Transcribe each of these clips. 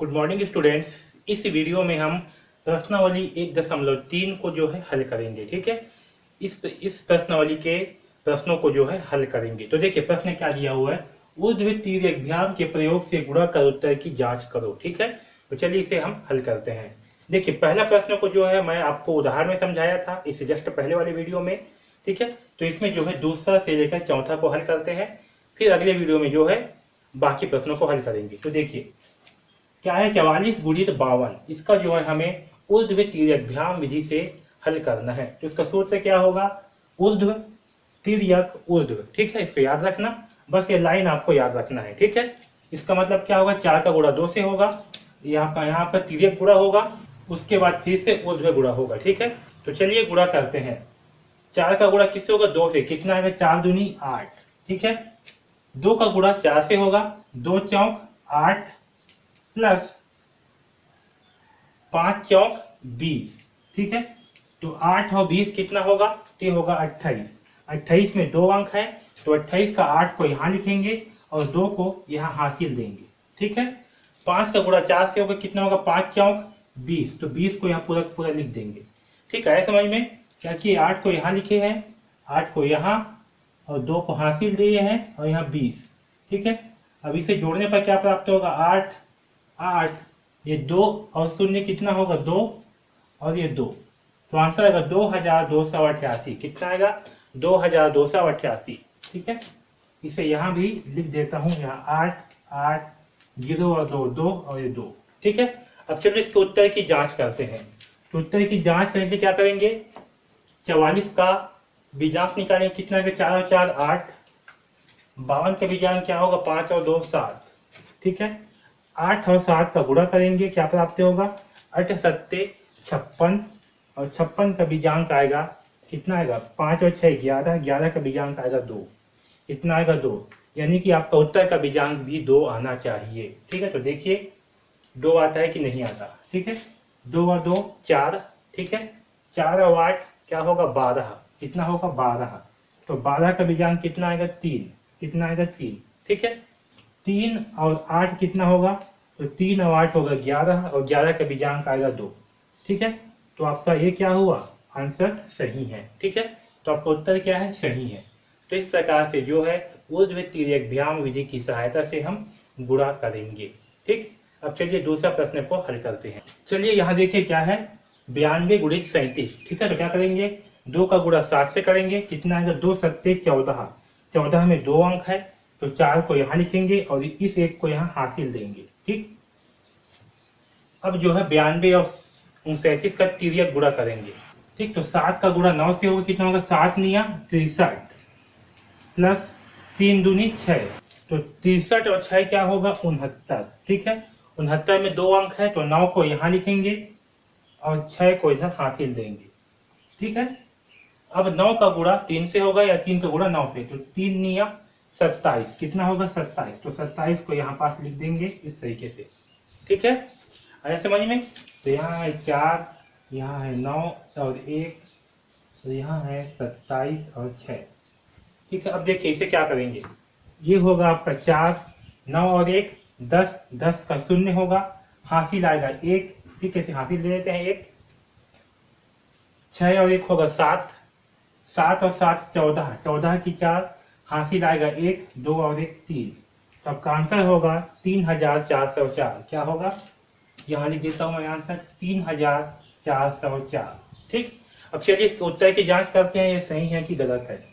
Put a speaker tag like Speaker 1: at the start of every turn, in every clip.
Speaker 1: Good morning students. इस video में हम प्रश्नावली 1.3 को जो है हल करेंगे। ठीक है, इस प्रश्नावली के प्रश्नों को जो है हल करेंगे। तो देखिए प्रश्न क्या दिया हुआ है, ऊर्ध्व तिर्यक के प्रयोग से गुणा कर उत्तर की जांच करो। ठीक है, तो चलिए इसे हम हल करते हैं। देखिए पहला प्रश्न को जो है मैं आपको उदाहरण में समझाया था इससे जस्ट पहले वाले वीडियो में। ठीक है, तो इसमें जो है दूसरा से लेकर चौथा को हल करते हैं, फिर अगले वीडियो में जो है बाकी प्रश्नों को हल करेंगे। तो देखिए क्या है, 44 गुणित 52, इसका जो है हमें ऊर्ध्व तिर्यक विधि से हल करना है। तो इसका सूत्र क्या होगा, ऊर्ध्व तिर्यक ऊर्ध्व। ठीक है, इसको याद रखना, बस ये लाइन आपको याद रखना है। ठीक है, इसका मतलब क्या होगा, 4 का गुणा 2 से होगा, यहाँ पर तिर्यक गुणा होगा, उसके बाद फिर से ऊर्ध्व गुणा होगा। ठीक है, तो चलिए गुणा करते हैं। 4 का गुणा किससे होगा, 2 से। कितना आएगा, 4 दूनी 8। ठीक है, 2 का गुणा 4 से होगा, 2 चौक 8 प्लस 5 चौक 20। ठीक है, तो 8 और 20 कितना होगा, ये होगा 28। 28 में 2 अंक है, तो 28 का 8 को यहाँ लिखेंगे और 2 को यहाँ हासिल देंगे। ठीक है, 5 का गुणा 4 से होगा, कितना होगा, 5 चौक 20, तो 20 को यहाँ पूरा पूरा लिख देंगे। ठीक है, समझ में, क्या कि 8 को यहाँ लिखे हैं, 8 को यहाँ और 2 को हासिल दिए हैं और यहाँ 20। ठीक है, अब इसे जोड़ने पर क्या प्राप्त होगा, 8 8, ये 2 और 0 कितना होगा, 2 और ये 2, तो आंसर आएगा 2288। कितना आएगा, 2288। ठीक है, इसे यहाँ भी लिख देता हूँ, यहाँ 8 8 0 और 2 2 और ये 2। ठीक है, अब चलिए इसके उत्तर की जांच करते हैं। तो उत्तर की जांच करने के क्या करेंगे, 44 का बीजांक निकालेंगे, कितना है, 4 और 4 8। 52 का बीजांक क्या होगा, 5 और 2 7। ठीक है, 8 और 7 का गुणा करेंगे, क्या प्राप्त होगा, 8 7 56 और 56 का बीजांक आएगा, कितना आएगा, 5 और 6 11, 11 का बीजांक आएगा 2। कितना आएगा, 2, यानी कि आपका उत्तर का बीजांक भी 2 आना चाहिए। ठीक है, तो देखिए 2 आता है कि नहीं आता। ठीक है, 2 और 2 4। ठीक है, 4 और 8 क्या होगा, 12। कितना होगा, 12, तो 12 का बीजांक कितना आएगा, 3। कितना आएगा, 3। ठीक है, 3 और 8 कितना होगा, तो 3 और 8 होगा 11 और 11 का बीजांक आएगा 2। ठीक है, तो आपका ये क्या हुआ, आंसर सही है। ठीक है, तो आपका उत्तर क्या है, सही है। तो इस प्रकार से जो है ऊर्ध्व तिर्यक विधि की सहायता से हम गुणा करेंगे। ठीक, अब चलिए दूसरा प्रश्न को हल करते हैं। चलिए यहाँ देखिए क्या है, 92 गुणित 37। ठीक है, तो क्या करेंगे, 2 का गुणा 7 से करेंगे, कितना आएगा, 2 7 14। 14 में 2 अंक है, तो 4 को यहाँ लिखेंगे और इस 1 को यहाँ हासिल देंगे। ठीक, अब जो है 92 और 37 का तिर्यक गुणा करेंगे। ठीक, तो 7 का गुणा 9 से होगा, कितना होगा, 7 निया 63 प्लस 3 दूनी 6, तो 63 और 6 क्या होगा, 69। ठीक है, 69 में 2 अंक है, तो 9 को यहाँ लिखेंगे और 6 को इधर हासिल देंगे। ठीक है, अब 9 का गुणा 3 से होगा या 3 का गुणा 9 से, तो 3 निया 27। कितना होगा, 27, तो 27 को यहाँ पास लिख देंगे इस तरीके से। ठीक है, आया समझ में, तो यहाँ है 4, यहाँ है 9 और 1, तो यहाँ है 27 और 6। ठीक है, अब देखिए इसे क्या करेंगे, ये होगा आपका 4, 9 और 1 10, 10 का 0 होगा, हासिल आएगा 1। ठीक है, हासिल ले लेते हैं 1। 6 और 1 होगा 7, 7 और 7 14, 14 की 4, हासिल आएगा 1, 2 और 1 3, तो आपका आंसर होगा 3404। क्या होगा, यहाँ लिख देता हूँ मैं आंसर, 3404। ठीक, अब चलिए इसके उत्तर की जांच करते हैं, ये सही है कि गलत है।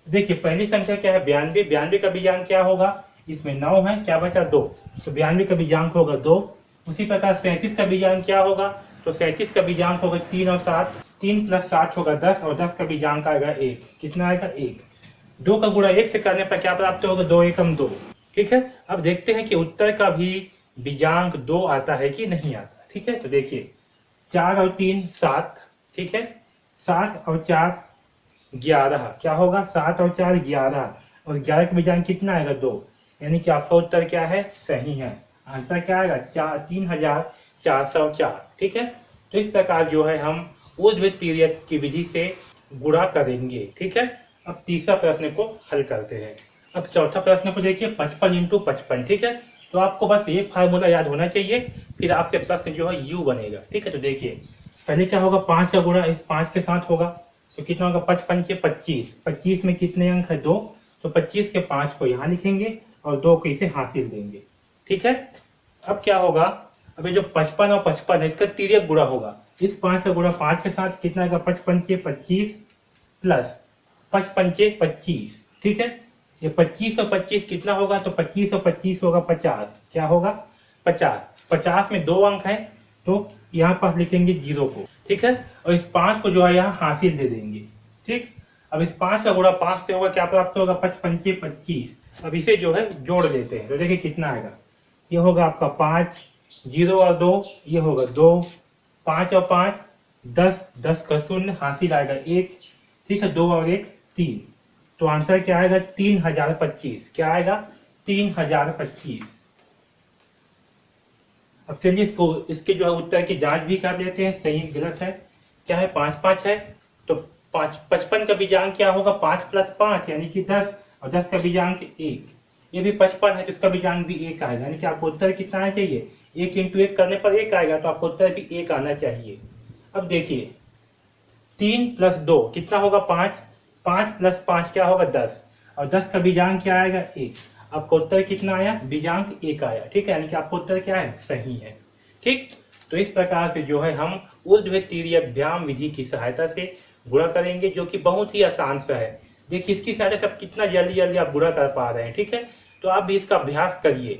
Speaker 1: देखिए पहली संख्या क्या है, 92। 92 का बीजांक क्या होगा, इसमें 9 है, क्या बचा 2, तो 92 का बीजांक होगा 2। उसी प्रकार 37 का बीजांक क्या होगा, तो 37 का बीजांक होगा 3 और 7, 3 प्लस 7 होगा 10 और 10 का बीजांक आएगा 1। कितना आएगा, 1। 2 का गुणा 1 से करने पर क्या प्राप्त होगा, 2 एकम 2। ठीक है, अब देखते हैं कि उत्तर का भी बीजांक 2 आता है कि नहीं आता। ठीक है, तो देखिए 4 और 3 7। ठीक है, 7 और 4 11, क्या होगा, 7 और 4 11 और 11 का बीजांक कितना आएगा, 2, यानी कि आपका उत्तर क्या है, सही है। आंसर क्या आएगा, 3404। ठीक है, तो इस प्रकार जो है हम ऊर्ध्व तिर्यक की विधि से गुणा करेंगे। ठीक है, अब तीसरा प्रश्न को हल करते हैं। अब चौथा प्रश्न को देखिए, 55 × 55। ठीक है, तो आपको बस ये फार्मूला याद होना चाहिए, फिर आपके प्रश्न जो है यू बनेगा। ठीक है, तो देखिए पहले क्या होगा, 5 का गुणा इस 5 के साथ होगा, तो कितना होगा, 5 पंचे 25, 25 में कितने अंक है, 2, तो 25 के 5 को यहाँ लिखेंगे और 2 को इसे हासिल देंगे। ठीक है, अब क्या होगा, अभी जो 55 और 55 है इसका तिर्यक गुणा होगा, इस 5 का गुणा 5 के साथ कितना आएगा, 5 पंचे 25 प्लस 5 पंचे 25। ठीक है, ये 25 और 25 कितना होगा, तो 25 और 25 होगा 50, क्या होगा 50, 50 में 2 अंक है तो यहाँ पर लिखेंगे 0 को। ठीक है, और इस 5 को जो है यहाँ हासिल दे देंगे। ठीक, अब इस 5 का गुणा 5 से होगा, क्या प्राप्त होगा, 5 पंचे 25। अब इसे जो है जोड़ देते हैं, तो देखिए कितना आएगा, ये होगा आपका 5, 0 और 2, ये होगा 2, 5 और 5 10, 10 का शून्य हासिल आएगा 1। ठीक है, 2 और 1 3, तो आंसर क्या आएगा, 3025। क्या आएगा, 3025। अब चलिए इसको, इसके जो है उत्तर की जांच भी कर लेते हैं, सही गलत है। क्या है, 5 5 है, तो 55 का बीजांक क्या होगा, 5 प्लस 5 यानी कि 10, और 10 का बीजांक 1, ये भी 55 है तो इसका बीजांक भी 1 आएगा, यानी कि आपको उत्तर कितना आना चाहिए, 1 इंटू 1 करने पर 1 आएगा, तो आपको उत्तर भी 1 आना चाहिए। अब देखिए 3 प्लस 2 कितना होगा, 5, 5 प्लस 5 क्या होगा, 10, और 10 का बीजांक क्या आएगा, 1। आपको उत्तर कितना आया, बीजांक 1 आया। ठीक है, यानी कि आपको उत्तर क्या है, सही है। ठीक, तो इस प्रकार से जो है हम ऊर्ध्वतीर्यक विधि की सहायता से गुणा करेंगे, जो कि बहुत ही आसान सा है। देखिए इसकी सहायता से आप कितना जल्दी जल्दी आप गुणा कर पा रहे हैं। ठीक है, तो आप भी इसका अभ्यास करिए,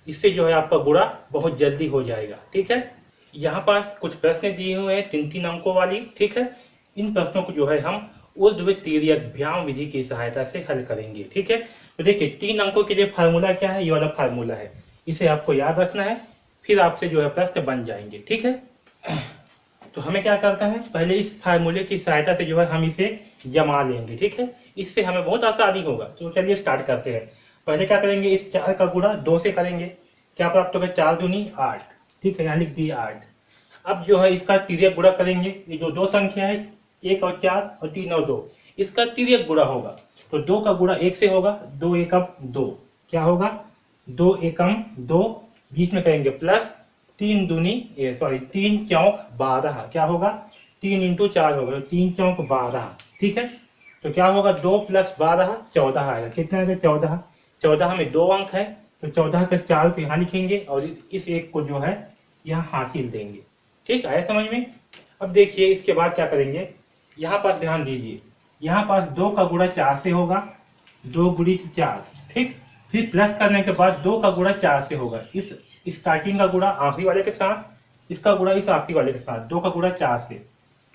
Speaker 1: इससे जो है आपका गुणा बहुत जल्दी हो जाएगा। ठीक है, यहाँ पास कुछ प्रश्न दिए हुए हैं 3-3 अंकों वाली। ठीक है, इन प्रश्नों को जो है हम ऊर्ध्वतीर्यक विधि की सहायता से हल करेंगे। ठीक है, तो देखिए 3 अंकों के लिए फार्मूला क्या है, ये वाला फार्मूला है, इसे आपको याद रखना है, फिर आपसे जो है प्रश्न बन जाएंगे। ठीक है, तो हमें क्या करता है, पहले इस फार्मूले की सहायता से जो है हम इसे जमा लेंगे। ठीक है, इससे हमें बहुत आसानी होगा। तो चलिए स्टार्ट करते हैं। पहले क्या करेंगे, इस 4 का गुणा 2 से करेंगे, क्या प्राप्त होगा, 4 दूनी 8। ठीक है, यहाँ लिख दिए 8। अब जो है इसका तिर्यक गुणा करेंगे, ये जो 2 संख्या है 1 और 4 और 3 और 2, इसका तिर्यक गुणा होगा, तो 2 का गुणा 1 से होगा, 2 एकम 2, क्या होगा, 2 एकम 2, बीच में करेंगे प्लस 3 चौक 12, क्या होगा, 3 इंटू 4 होगा, 3 चौक 12। ठीक है, तो क्या होगा, 2 प्लस 12 14 आएगा, कितना आएगा, 14। 14 में 2 अंक है, तो 14 का 4 को यहाँ लिखेंगे और इस 1 को जो है यहाँ हासिल देंगे। ठीक, आया समझ में। अब देखिए इसके बाद क्या करेंगे, यहाँ पास ध्यान दीजिए, यहाँ पास 2 का गुणा 4 से होगा, 2 गुणित 4। ठीक, फिर प्लस करने के बाद 2 का गुणा 4 से होगा, इस स्टार्टिंग का गुणा आखिरी वाले के साथ, इसका गुणा इस आखिरी वाले के साथ, 2 का गुणा 4 से,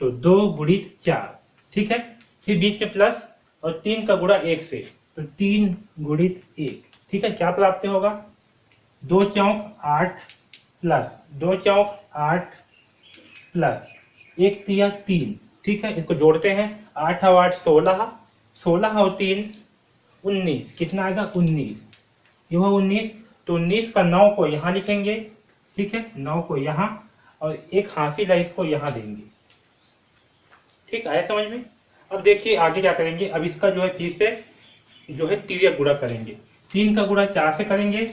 Speaker 1: तो 2 गुणित 4। ठीक है, फिर बीच में प्लस और 3 का गुणा 1 से, तो 3 गुणित 1। ठीक है, क्या प्राप्त होगा, 2 चौक 8 प्लस 2 चौक 8 प्लस 1 तिया 3। ठीक है, इसको जोड़ते हैं, 8 और 8 16, 16 और 3 19, कितना आएगा, 19, ये हुआ 19। तो 19 का 9 को यहाँ लिखेंगे। ठीक है, 9 को यहाँ, और एक हासिल है इसको यहाँ देंगे। ठीक, आया समझ में। अब देखिए आगे क्या करेंगे, अब इसका जो है फिर से जो है तिर्यक गुणा करेंगे, 3 का गुणा 4 से करेंगे,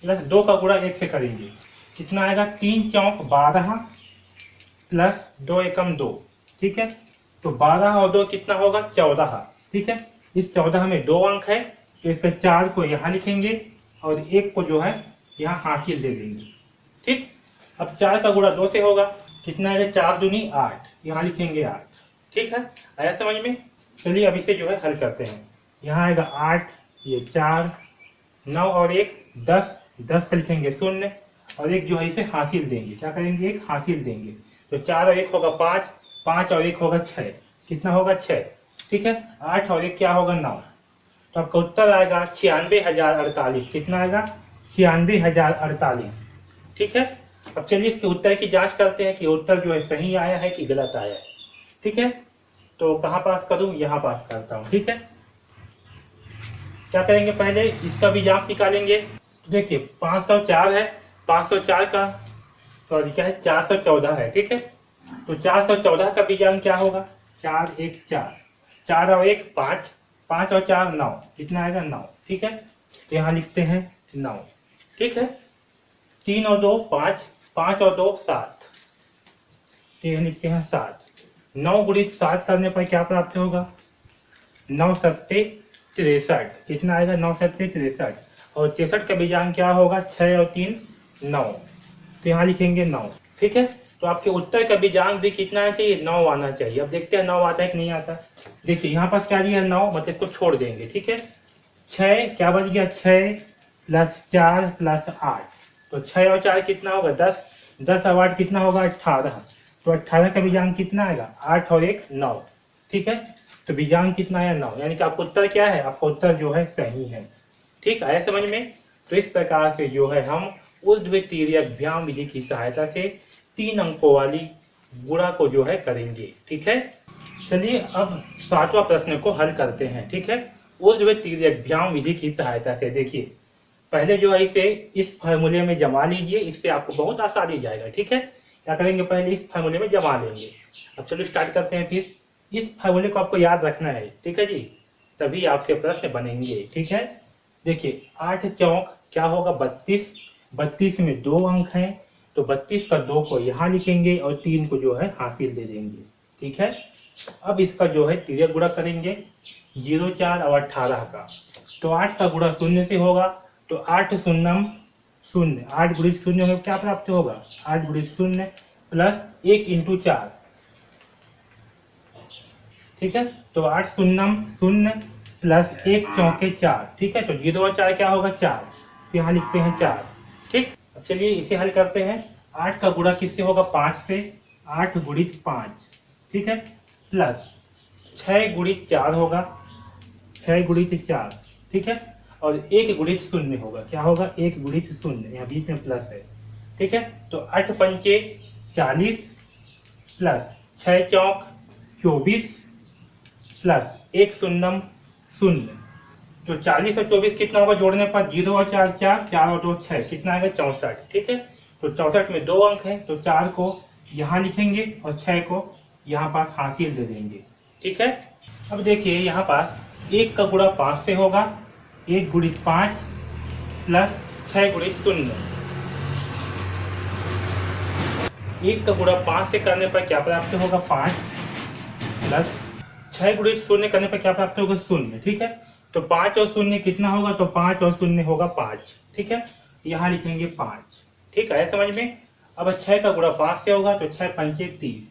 Speaker 1: प्लस 2 का गुणा 1 से करेंगे, कितना आएगा, 3 चौक 12 प्लस 2 एकम 2। ठीक है, तो 12 और 2 कितना होगा, 14। ठीक है, इस 14 में 2 अंक है, तो इसका 4 को यहाँ लिखेंगे और 1 को जो है यहाँ हासिल दे देंगे। ठीक, अब 4 का गुणा 2 से होगा, कितना आएगा, 4 दूनी 8, यहाँ लिखेंगे 8। ठीक है, आया समझ में। चलिए अब इसे जो है हल करते हैं, यहाँ आएगा 8, ये 4, 9 और 1 10, 10 का लिखेंगे 0, और 1 जो है इसे हासिल देंगे, क्या करेंगे, 1 हासिल देंगे, तो 4 और 1 होगा 5, 5 और 1 होगा 6, कितना होगा, 6। ठीक है, 8 और 1 क्या होगा, 9, तो आपका उत्तर आएगा 96,048। कितना आएगा, 96,048। ठीक है, अब चलिए इसके उत्तर की जांच करते हैं कि उत्तर जो है सही आया है कि गलत आया है। ठीक है, तो कहाँ पास करूं, यहाँ पास करता हूं। ठीक है, क्या करेंगे, पहले इसका भी जांच निकालेंगे। देखिए 504 है, 504 का सॉरी क्या है, 414 है। ठीक है, तो 414 का बीजांक क्या होगा, 4 1 4, 4 और 1 5, 5 और 4 9, कितना आएगा 9। ठीक है, तो यहाँ लिखते हैं 9। ठीक है, 3 और 2 5, 5 और 2 7, तो यहाँ लिखते हैं 7। 9 गुणित 7 करने पर क्या प्राप्त होगा? 9 सत्ते 63, कितना आएगा? 9 सत्ते 63, और 63 का बीजांक क्या होगा? 6 और 3 9, तो यहाँ लिखेंगे 9। ठीक है, तो आपके उत्तर का बीजांक भी कितना आना चाहिए? 9 आना चाहिए। अब देखते हैं 9 आता है कि नहीं आता। देखिए यहाँ पास क्या दिया? 9, मतलब इसको छोड़ देंगे। ठीक है, 6 क्या बच गया? 6 प्लस 4 प्लस 8, तो 6 और 4 कितना होगा? 10, 10 और 8 कितना होगा? 18, तो 18 का बीजांक कितना आएगा? 8 और 1 9। ठीक है, तो बीजांक कितना आया? 9, यानी कि आपका उत्तर क्या है? आपका उत्तर जो है सही है। ठीक आया समझ में? तो इस प्रकार से जो है हम ऊर्ध्वतिर्यक विधि की सहायता से 3 अंकों वाली गुणा को जो है करेंगे। ठीक है, चलिए अब 7वां प्रश्न को हल करते हैं। ठीक है, ऊर्ध्वतिर्यक विधि की सहायता से देखिए, पहले जो है इसे इस फार्मूले में जमा लीजिए, इससे आपको बहुत आसानी जाएगा। ठीक है, क्या करेंगे? पहले इस फार्मूले में जमा लेंगे। अब चलो स्टार्ट करते हैं। फिर इस फार्मूले को आपको याद रखना है। ठीक है जी, तभी आपसे प्रश्न बनेंगे। ठीक है, देखिए 8 चौक क्या होगा? 32, 32 में 2 अंक हैं, तो 32 का 2 को यहाँ लिखेंगे और 3 को जो है हासिल दे देंगे। ठीक है, अब इसका जो है तिर्यक गुणा करेंगे 0 4 और 18 का, तो 8 का गुणा 0 से होगा, तो 8 शून्यम 0, 8 गुणित 0 में क्या प्राप्त होगा? 8 गुणित 0 प्लस 1 इंटू 4। ठीक है, तो 8 शून्यम 0 प्लस 1 चौके 4। ठीक है, तो 0 और 4 क्या होगा? 4, तो यहाँ लिखते हैं 4। ठीक, अब चलिए इसे हल करते हैं। 8 का गुणा किससे होगा? 5 से, 8 गुणित 5। ठीक है, प्लस 6 गुणित 4 होगा, 6 गुणित 4। ठीक है, और 1 गुणित 0 होगा, क्या होगा? 1 गुणित 0, यहाँ बीच में प्लस है। ठीक है, तो 8 पंचे 40 प्लस 6 चौक 24 प्लस 1 शून्यम 0, तो 40 और 24 कितना होगा जोड़ने पर? 0 और 4 4, 4 और 2 6, कितना आएगा? 64। ठीक है, तो 64 में 2 अंक है, तो 4 को यहाँ लिखेंगे और 6 को यहाँ पास हासिल दे देंगे। ठीक है, अब देखिए यहाँ पास 1 का गुणा 5 से होगा, 1 गुणित 5 प्लस 6 गुणित 0। 1 का गुणा 5 से करने पर क्या प्राप्त होगा? 5 प्लस 6 गुणित 0 करने पर क्या प्राप्त होगा? 0। ठीक है, तो 5 और 0 कितना होगा? तो 5 और 0 होगा 5। ठीक है, यहाँ लिखेंगे 5। ठीक है समझ में? अब 6 का गुणा 5 से होगा, तो 6 पंचे 30।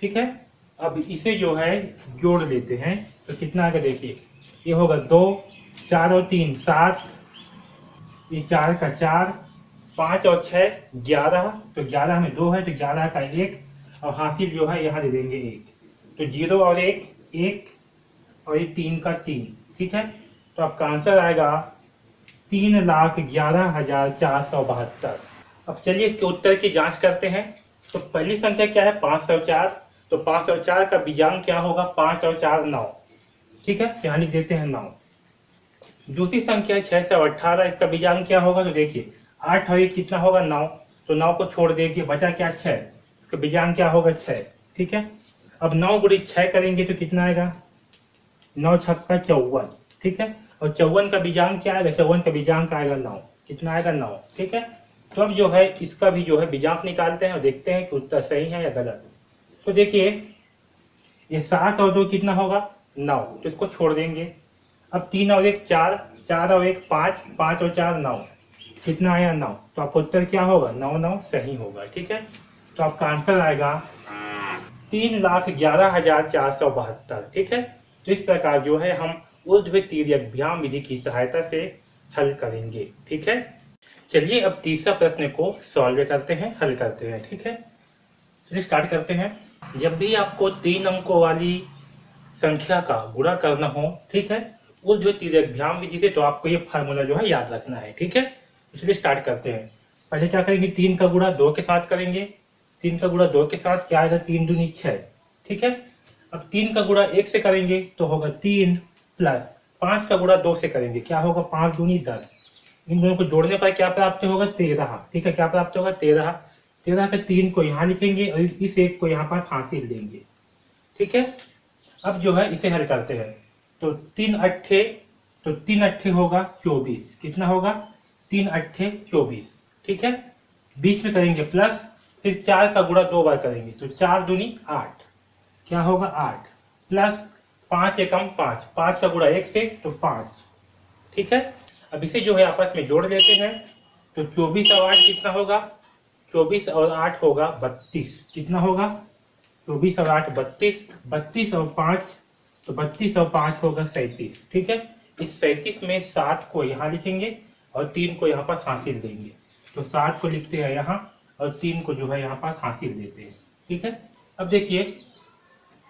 Speaker 1: ठीक है, अब इसे जो है जोड़ लेते हैं, तो कितना आगे देखिए, ये होगा 2, 4 और 3 7, ये 4 का 4, 5 और 6 11, तो 11 में 2 है, तो 11 का 1, और हासिल जो है यहाँ दे देंगे 1, तो 0 और 1 1, और ये 3 का 3। ठीक है, तो आपका आंसर आएगा 3,11,472। अब चलिए इसके उत्तर की जांच करते हैं। तो पहली संख्या क्या है? 504, तो 504 का बीजांक क्या होगा? 5 और 4 9। ठीक है, यहाँ लिख देते हैं 9। दूसरी संख्या है 618, इसका बीजांक क्या होगा? तो देखिए 8 और 1 कितना होगा? 9, तो 9 को छोड़ देंगे, बचा क्या? 6, इसका बीजांक क्या होगा? 6। ठीक है, अब 9 गुणित 6 करेंगे तो कितना आएगा? 9 छक्का 54। ठीक है, और 54 का बीजांक क्या आएगा? 54 का बीजांक आएगा 9, कितना आएगा? 9। ठीक है, तो अब जो है इसका भी जो है बीजांक निकालते हैं और देखते हैं कि उत्तर सही है या गलत। तो देखिए ये 7 और 2 कितना होगा? 9, तो इसको छोड़ देंगे। अब 3 और 1 4, 4 और 1 5, 5 और 4 9, कितना आया? 9, तो आपका उत्तर क्या होगा? 9 9 सही होगा। ठीक है, तो आपका आंसर आएगा 3,11,472। ठीक है, तो इस प्रकार जो है हम ऊर्ध्वतिर्यक विधि की सहायता से हल करेंगे। ठीक है, चलिए अब तीसरा प्रश्न को सॉल्व करते हैं, हल करते हैं। ठीक है, चलिए स्टार्ट करते हैं। जब भी आपको 3 अंकों वाली संख्या का गुणा करना हो, ठीक है, ऊर्ध्वतिर्यक विधि से, तो आपको ये फार्मूला जो है याद रखना है। ठीक है, इसलिए स्टार्ट करते हैं। पहले क्या करेंगे? 3 का गुणा 2 के साथ करेंगे। 3 का गुणा 2 के साथ क्या आएगा? 3 दूनी 6। ठीक है, अब 3 का गुणा 1 से करेंगे तो होगा 3, प्लस 5 का गुणा 2 से करेंगे, क्या होगा? 5 दूनी 10। इन दोनों को जोड़ने पर क्या प्राप्त होगा? 13। ठीक है, क्या प्राप्त होगा? 13। 13 के 3 को यहाँ लिखेंगे और इस 1 को यहाँ पर हासिल देंगे। ठीक है, अब जो है इसे हल करते हैं। तो 3 अट्ठे होगा 24। कितना होगा? 3 अट्ठे 24। ठीक है, बीच में करेंगे प्लस, फिर 4 का गुणा 2 बार करेंगे तो 4 दूनी 8। क्या होगा? 8 प्लस 5 एकम 5, 5 का गुणा 1 से तो 5। ठीक है, अब इसे जो है आपस में जोड़ लेते हैं तो 24 और 8 कितना होगा? 24 और 8 होगा 32। कितना होगा? 24 और 8 32, 32 और 5 तो 32 और 5 होगा 37। ठीक है, इस 37 में 7 को यहाँ लिखेंगे और 3 को यहाँ पर हासिल देंगे। तो 7 को लिखते हैं यहाँ और 3 को जो है यहाँ पर हासिल देते हैं। ठीक है, अब देखिए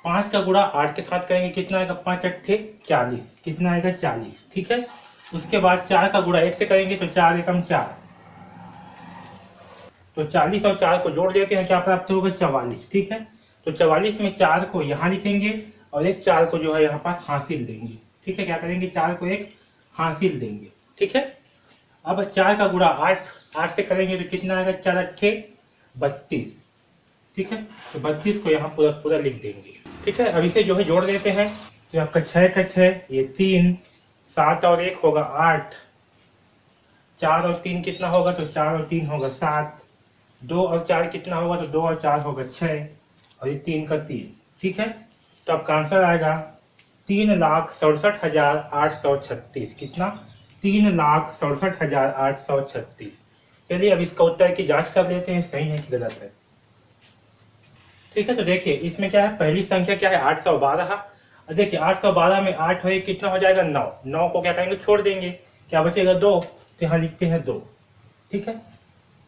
Speaker 1: 5 का गुणा 8 के साथ करेंगे, कितना आएगा? 5 अट्ठे 40। कितना आएगा? 40। ठीक है, उसके बाद 4 का गुणा 1 से करेंगे तो 4 एकम 4, तो 40 और 4 को जोड़ देते हैं, क्या प्राप्त होगा? 44। ठीक है, तो 44 में 4 को यहाँ लिखेंगे और एक 4 को जो है यहाँ पर हासिल देंगे। ठीक है, क्या करेंगे? 4 को एक हासिल देंगे। ठीक है, अब 4 का गुणा 8 से करेंगे तो कितना आएगा? 4 अट्ठे 32। ठीक है, तो 32 को यहाँ पूरा पूरा लिख देंगे। ठीक है, अब इसे जो है जोड़ देते हैं तो आपका 6 का 6, ये 3, 7 और 1 होगा 8, 4 और 3 कितना होगा? तो 4 और 3 होगा 7, 2 और 4 कितना होगा? तो 2 और 4 होगा 6 और ये 3 का 3। ठीक है, तो आपका आंसर आएगा 3,67,836। कितना? 3,67,836। चलिए अब इसका उत्तर की जांच कर लेते हैं, सही है कि गलत है। ठीक है, तो देखिए इसमें क्या है, पहली संख्या क्या है? 812। और देखिए 812 में 8 हो कितना हो जाएगा? 9। 9 को क्या करेंगे? छोड़ देंगे, क्या बचेगा? 2। तो यहाँ लिखते हैं 2। ठीक है,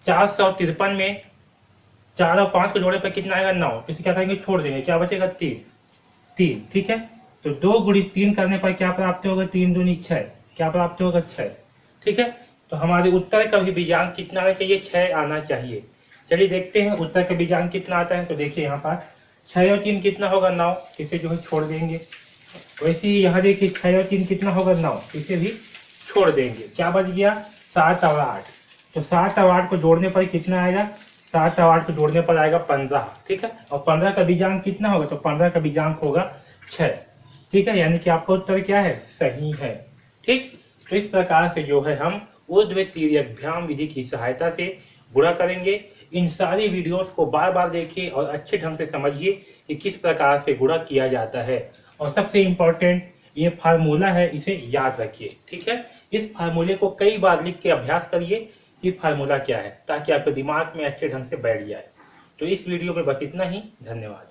Speaker 1: 453 में 4 और 5 को जोड़े पर कितना आएगा? 9। इसे क्या करेंगे? छोड़ देंगे, क्या बचेगा? 3। ठीक है, तो 2 गुणी 3 करने पर क्या प्राप्त होगा? 3 दूनी 6। क्या प्राप्त होगा? 6। ठीक है, तो हमारे उत्तर का भी बीजांक कितना आना चाहिए? 6 आना चाहिए। चलिए देखते हैं उत्तर का बीजांक कितना आता है। तो देखिए यहाँ पर 6 और 3 कितना होगा? 9। इसे जो है छोड़ देंगे। वैसे ही यहाँ देखिए 6 और 3 कितना होगा? 9। इसे भी छोड़ देंगे। क्या बच गया? 7 और 8। तो 7 और 8 को जोड़ने पर कितना आएगा? 7 और 8 को जोड़ने पर आएगा 15। ठीक है, और 15 का बीजांक कितना होगा? तो 15 का बीजांक होगा 6। ठीक है, यानी कि आपका उत्तर क्या है? सही है। ठीक, तो इस प्रकार से जो है हम ऊर्ध्व तिर्यकभ्याम विधि की सहायता से गुणा करेंगे। इन सारी वीडियोस को बार बार देखिए और अच्छे ढंग से समझिए कि किस प्रकार से गुणा किया जाता है। और सबसे इम्पोर्टेंट ये फार्मूला है, इसे याद रखिए। ठीक है, इस फार्मूले को कई बार लिख के अभ्यास करिए कि फार्मूला क्या है, ताकि आपके दिमाग में अच्छे ढंग से बैठ जाए। तो इस वीडियो में बस इतना ही। धन्यवाद।